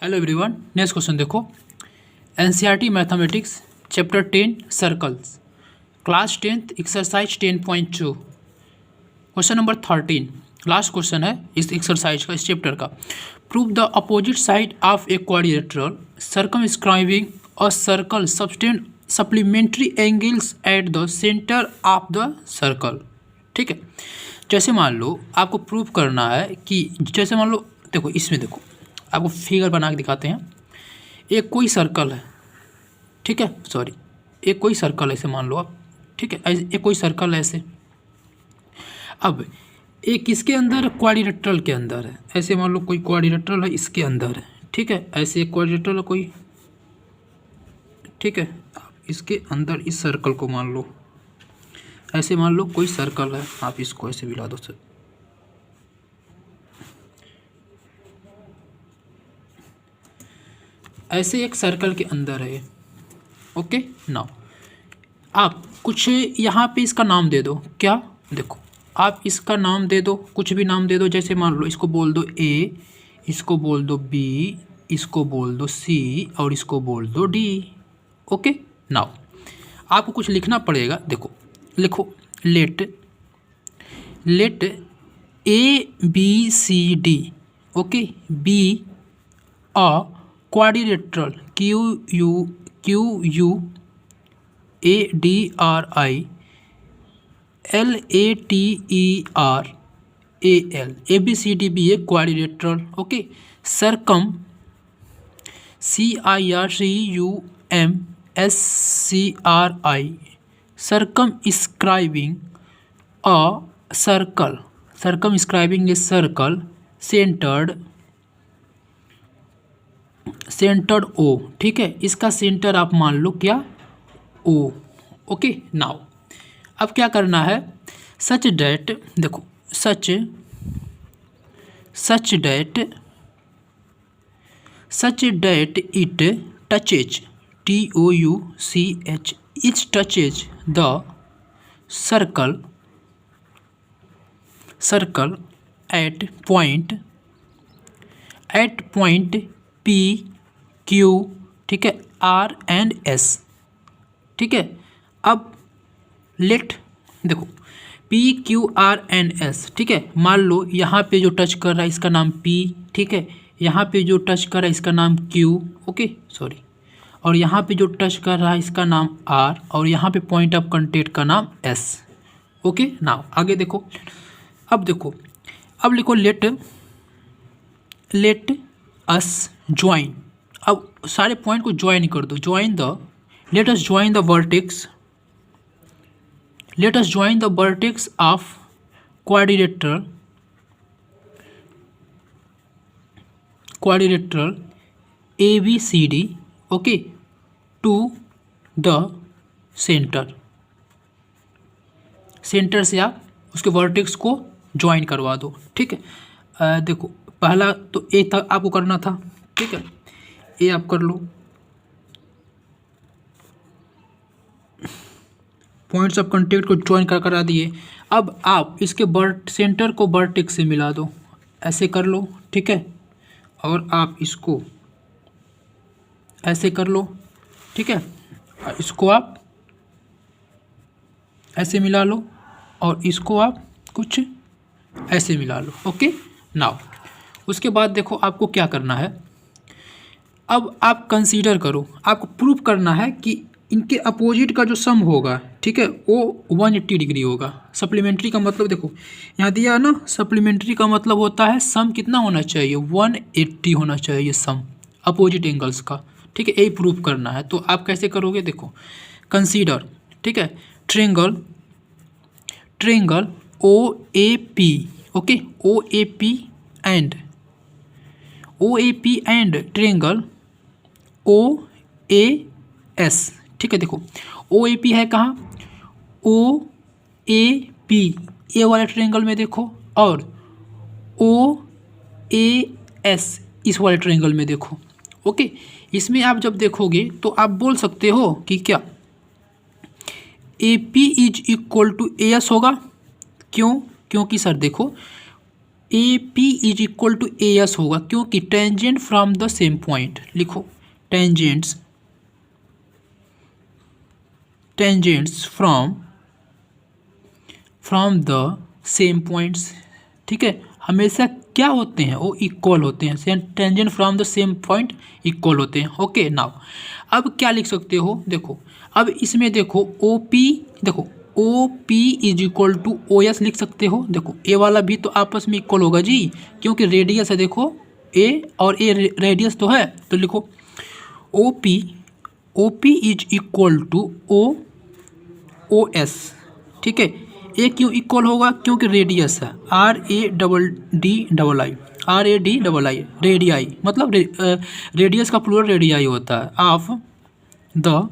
Hello everyone, next question देखो। NCERT mathematics chapter 10 circles, class 10th exercise 10.2, question number 13 last question है इस exercise का, इस chapter का। Prove the opposite side of a quadrilateral circumscribing a circle subtend supplementary angles at the centre of the circle. ठीक है, जैसे मान लो आपको प्रूव करना है कि जैसे मान लो देखो, इसमें देखो आपको फिगर बना के दिखाते हैं। एक कोई सर्कल है, ठीक है, सॉरी, एक कोई सर्कल ऐसे मान लो आप, ठीक है, एक कोई सर्कल है ऐसे। अब एक इसके अंदर क्वाड्रिलेटरल के अंदर है, ऐसे मान लो कोई क्वाड्रिलेटरल है इसके अंदर है, ठीक है, ऐसे एक क्वाड्रिलेटरल है कोई, ठीक है। आप इसके अंदर इस सर्कल को मान लो, ऐसे मान लो कोई सर्कल है, आप इसको ऐसे मिला दो सर, ऐसे एक सर्कल के अंदर है। ओके, नाउ आप कुछ यहाँ पे इसका नाम दे दो। क्या, देखो आप इसका नाम दे दो, कुछ भी नाम दे दो। जैसे मान लो इसको बोल दो ए, इसको बोल दो बी, इसको बोल दो सी और इसको बोल दो डी। ओके, नाउ आपको कुछ लिखना पड़ेगा। देखो लिखो, let A B C D, okay, be a quadrilateral Q U A D R I L A T E R A L, A B C D be a quadrilateral. Okay, circum C I R C U M S C R I, circumscribing a circle, circumscribing a circle centred O. ठीक है, इसका centre आप मान लो क्या, ओ। Okay, now अब क्या करना है, सच डेट, देखो such that it touches, T O U C H, it touches the circle at point P Q, ठीक है, आर एंड एस। ठीक है, अब लेट, देखो P Q R and S, ठीक है, मान लो यहाँ पे जो टच कर रहा है इसका नाम पी, ठीक है, यहाँ पे जो टच कर रहा है इसका नाम क्यू, ओके सॉरी, और यहाँ पे जो टच कर रहा है इसका नाम आर, और यहाँ पे पॉइंट ऑफ कांटेक्ट का नाम एस। ओके, नाउ आगे देखो, अब देखो, अब लिखो लेट अस ज्वाइन, अब सारे पॉइंट को ज्वाइन कर दो, let us join the vertex of quadrilateral A B C D, okay, to the centre से आप उसके वर्टेक्स को ज्वाइन करवा दो। ठीक है, देखो पहला तो ए था, आपको करना था, ठीक है, ए आप कर लो, पॉइंट्स ऑफ कांटेक्ट को ज्वाइन करा दिए। अब आप इसके सेंटर को वर्टेक्स से मिला दो, ऐसे कर लो, ठीक है, और आप इसको ऐसे कर लो, ठीक है, इसको आप ऐसे मिला लो और इसको आप कुछ ऐसे मिला लो। ओके, नाउ उसके बाद देखो आपको क्या करना है, अब आप कंसीडर करो, आपको प्रूव करना है कि इनके अपोजिट का जो सम होगा, ठीक है, वो 180 डिग्री होगा। सप्लीमेंट्री का मतलब देखो यहाँ दिया है ना, सप्लीमेंट्री का मतलब होता है सम कितना होना चाहिए, 180 होना चाहिए सम अपोजिट एंगल्स का। ठीक है, यही प्रूव करना है। तो आप कैसे करोगे, देखो कंसीडर, ठीक है, triangle O A P, okay, O A P and triangle O A S. ठीक है, देखो ओ ए पी है कहाँ, ओ ए पी ए वाले ट्रायंगल में देखो, और ओ ए एस इस वाले ट्रायंगल में देखो। ओके, इसमें आप जब देखोगे तो आप बोल सकते हो कि क्या A P is equal to A S होगा। क्यों, क्योंकि सर देखो A P is equal to A S होगा, क्योंकि tangent from the same point, लिखो tangents from the same points, ठीक है, हमेशा क्या होते हैं, वो इक्वल होते हैं, tangent from the same point equal होते हैं। ओके नाउ अब क्या लिख सकते हो, देखो अब इसमें देखो ओ पी, देखो O P is equal to O S लिख सकते हो। देखो ए वाला भी तो आपस में इक्वल होगा जी, क्योंकि रेडियस है, देखो ए और ए रेडियस तो है, तो लिखो O P is equal to O S, ठीक है। ए क्यों इक्वल होगा, क्योंकि रेडियस है, RADDI रेडियाई, मतलब रेडियस का प्लूरल रेडियाई होता है, of the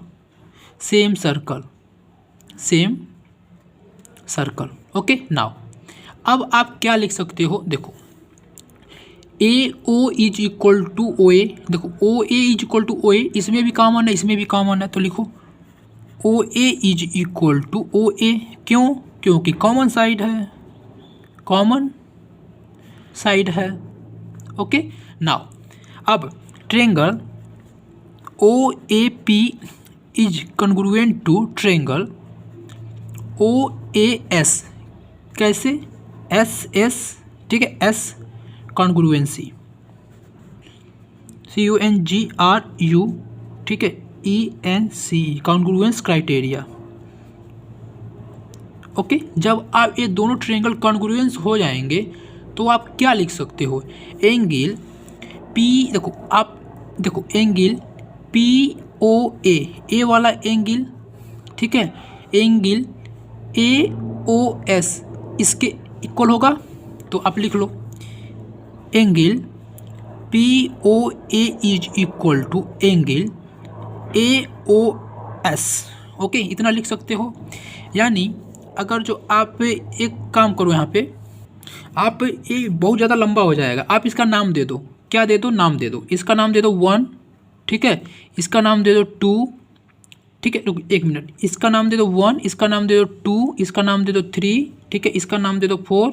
same circle. Okay now अब आप क्या लिख सकते हो, देखो A O is equal to O A, देखो O A is equal to O A, इसमें भी कॉमन है, इसमें भी कॉमन है, तो लिखो O A is equal to O A, क्यों, क्योंकि कॉमन साइड है। ओके नाउ अब triangle O A P is congruent to triangle O A S, कैसे, एस एस, ठीक है, एस कॉन्ग्रुएंसी, CONGRU, ठीक है, ENC कॉन्ग्रुएंस क्राइटेरिया। ओके जब आप ये दोनों ट्रायंगल कॉन्ग्रुएंस हो जाएंगे तो आप क्या लिख सकते हो, एंगल पी, देखो आप देखो एंगल POA, ए वाला एंगल, ठीक है, एंगल AOS इसके इक्वल होगा, तो आप लिख लो angle POA is equal to angle AOS। Okay इतना लिख सकते हो। यानी अगर जो आप एक काम करो, यहाँ पे आप, ये बहुत ज़्यादा लंबा हो जाएगा, आप इसका नाम दे दो, क्या दे दो, नाम दे दो, इसका नाम दे दो 1, ठीक है, इसका नाम दे दो 2, ठीक है, रुक एक मिनट, इसका नाम दे दो 1, इसका नाम दे दो 2, इसका नाम दे दो 3, ठीक है, इसका नाम दे दो 4,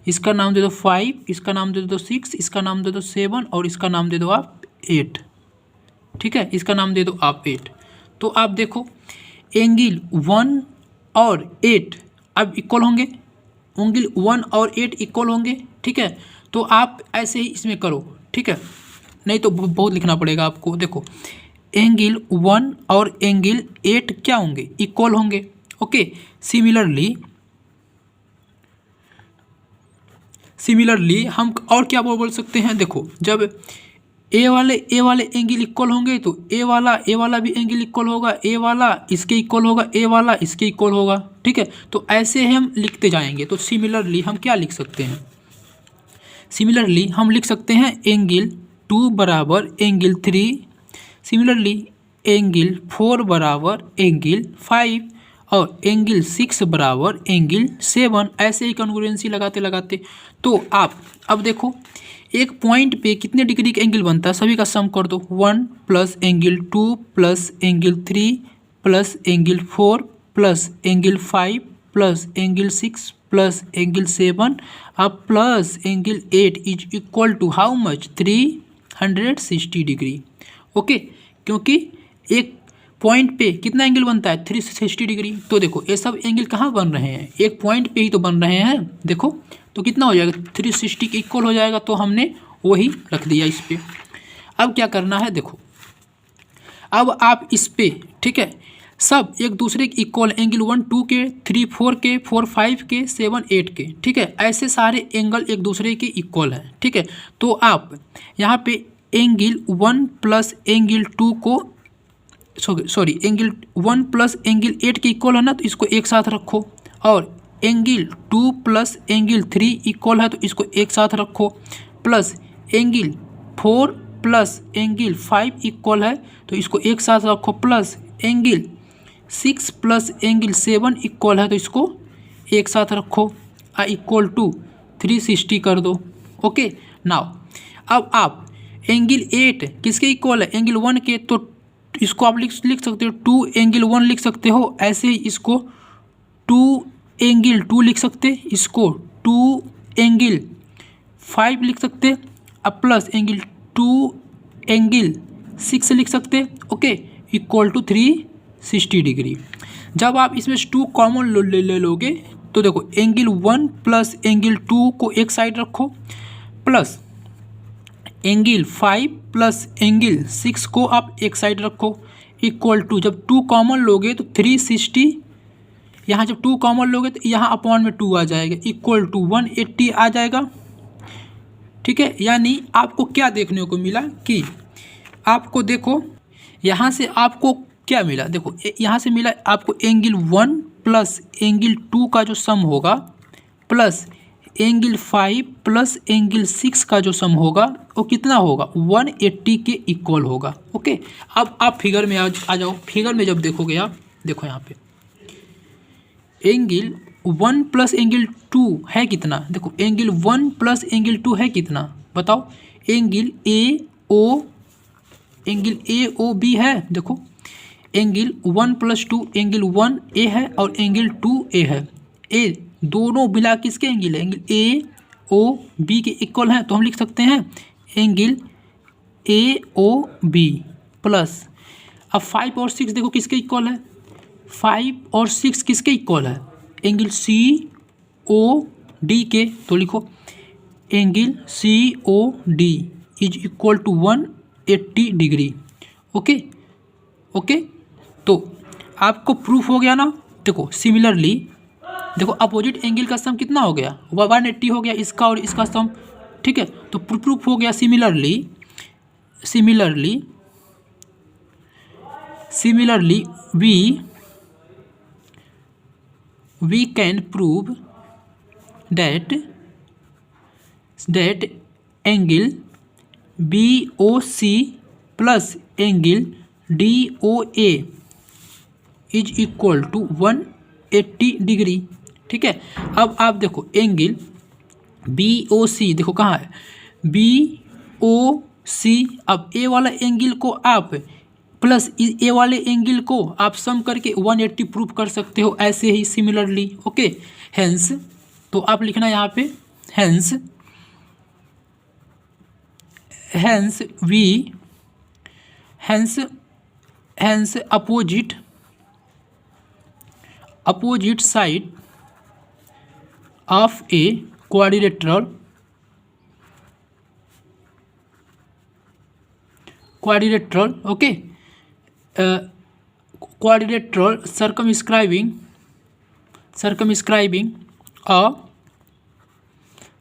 इसका नाम दे दो 5, इसका नाम दे दो 6, इसका नाम दे दो 7 और इसका नाम दे दो आप 8, ठीक है, इसका नाम दे दो आप 8। तो आप देखो एंगल 1 और 8 अब इक्वल होंगे, एंगल 1 और 8 इक्वल होंगे, ठीक है। तो आप ऐसे ही इसमें करो, ठीक है, नहीं तो बहुत लिखना पड़ेगा आपको। देखो एंगल 1 और एंगल 8 क्या होंगे, इक्वल होंगे। ओके सिमिलरली हम और क्या बोल सकते हैं, देखो जब ए वाले एंगल इक्वल होंगे तो ए वाला भी एंगल इक्वल होगा, ए वाला इसके इक्वल होगा, ए वाला इसके इक्वल होगा, ठीक है। तो ऐसे हम लिखते जाएंगे। तो सिमिलरली हम क्या लिख सकते हैं, सिमिलरली हम लिख सकते हैं एंगल 2 बराबर एंगल 3, सिमिलरली एंगल 4 बराबर एंगल 5 और एंगल 6 बराबर एंगल 7, ऐसे ही कॉन्ग्रुएंसी लगाते लगाते। तो आप अब देखो एक पॉइंट पे कितने डिग्री का एंगल बनता है, सभी का सम कर दो, 1 plus angle 2 plus angle 3 plus angle 4 plus angle 5 plus angle 6 plus angle 7 अब plus angle 8 is equal to how much, 360 degree. Okay क्योंकि एक पॉइंट पे कितना एंगल बनता है, 360 डिग्री। तो देखो ये सब एंगल कहाँ बन रहे हैं, एक पॉइंट पे ही तो बन रहे हैं। देखो तो कितना हो जाएगा, 360 के इक्वल हो जाएगा, तो हमने वही रख दिया इस पर। अब क्या करना है, देखो अब आप इस पे, ठीक है, सब एक दूसरे के इक्वल, एंगल 1 2 के, 3 4 के, 4 5 के, 7 8 के, ठीक है, ऐसे सारे एंगल एक दूसरे के इक्वल हैं, ठीक है। तो आप यहाँ पे एंगल 1 प्लस एंगल 2 को सॉरी एंगल 1 प्लस एंगल 8 के इक्वल है ना, तो इसको एक साथ रखो, और एंगल 2 प्लस एंगल 3 इक्वल है तो इसको एक साथ रखो, plus angle 4 plus angle 5 equal है तो इसको एक साथ रखो, plus angle 6 plus angle 7 equal है तो इसको एक साथ रखो, इक्वल टू 360 कर दो। ओके नाउ अब आप एंगल 8 किसके इक्वल है, एंगल 1 के, तो इसको आप लिख सकते हो 2 एंगल 1 लिख सकते हो, ऐसे ही इसको 2 एंगल 2 लिख सकते, इसको 2 एंगल 5 लिख सकते, अब प्लस एंगल 2 एंगल 6 लिख सकते, ओके, इक्वल टू 360 डिग्री। जब आप इसमें 2 कॉमन ले लोगे तो देखो एंगल 1 प्लस एंगल 2 को एक साइड रखो, प्लस एंगल 5 प्लस एंगल 6 को आप एक साइड रखो, इक्वल टू जब 2 कॉमन लोगे तो 360, यहाँ जब 2 कॉमन लोगे तो यहाँ अपॉन में 2 आ जाएगा, इक्वल टू 180 आ जाएगा। ठीक है, यानी आपको क्या देखने को मिला कि आपको देखो यहाँ से आपको क्या मिला, देखो यहाँ से मिला आपको एंगल 1 प्लस एंगल 2 का जो सम होगा प्लस एंगल 5 प्लस एंगल 6 का जो सम होगा वो कितना होगा, 180 के इक्वल होगा। ओके, अब आप फिगर में आ जाओ। फिगर में जब देखोगे आप, देखो यहाँ पे एंगल 1 प्लस एंगल 2 है कितना, देखो एंगल 1 प्लस एंगल 2 है कितना, बताओ, एंगल ए ओ बी है। देखो एंगल 1 प्लस 2 एंगल 1 ए है और एंगल 2 ए है, ए दोनों मिला किसके एंगल है, एंगल ए ओ बी के इक्वल है, तो हम लिख सकते हैं angle A O B plus, अब 5 और 6 देखो किसके इक्वल है, 5 और 6 किसके इक्वल है, एंगल सी ओ डी के, तो लिखो angle C O D is equal to 180 degree. Okay okay, तो आपको प्रूफ हो गया ना। देखो सिमिलरली देखो अपोजिट एंगल का सम कितना हो गया, 180 हो गया इसका और इसका सम। ठीक है, तो प्रूफ हो गया similarly we can prove that angle BOC plus angle DOA is equal to 180 degree. ठीक है, अब आप देखो एंगल BOC देखो कहाँ है, BOC, अब ए वाला एंगल को आप प्लस ए वाले एंगल को आप सम करके 180 प्रूफ कर सकते हो, ऐसे ही सिमिलरली। ओके, हेंस, तो आप लिखना यहाँ पे hence opposite side of A quadrilateral okay, quadrilateral circumscribing a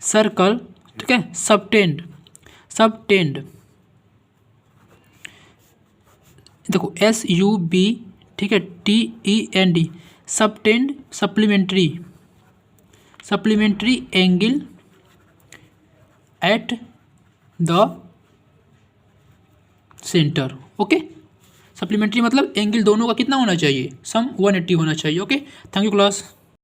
circle, ठीक है, subtend देखो SUB, ठीक है, TEND, subtend supplementary angle at the centre. Okay, supplementary मतलब एंगल दोनों का कितना होना चाहिए, सम 180 होना चाहिए। Okay, thank you class.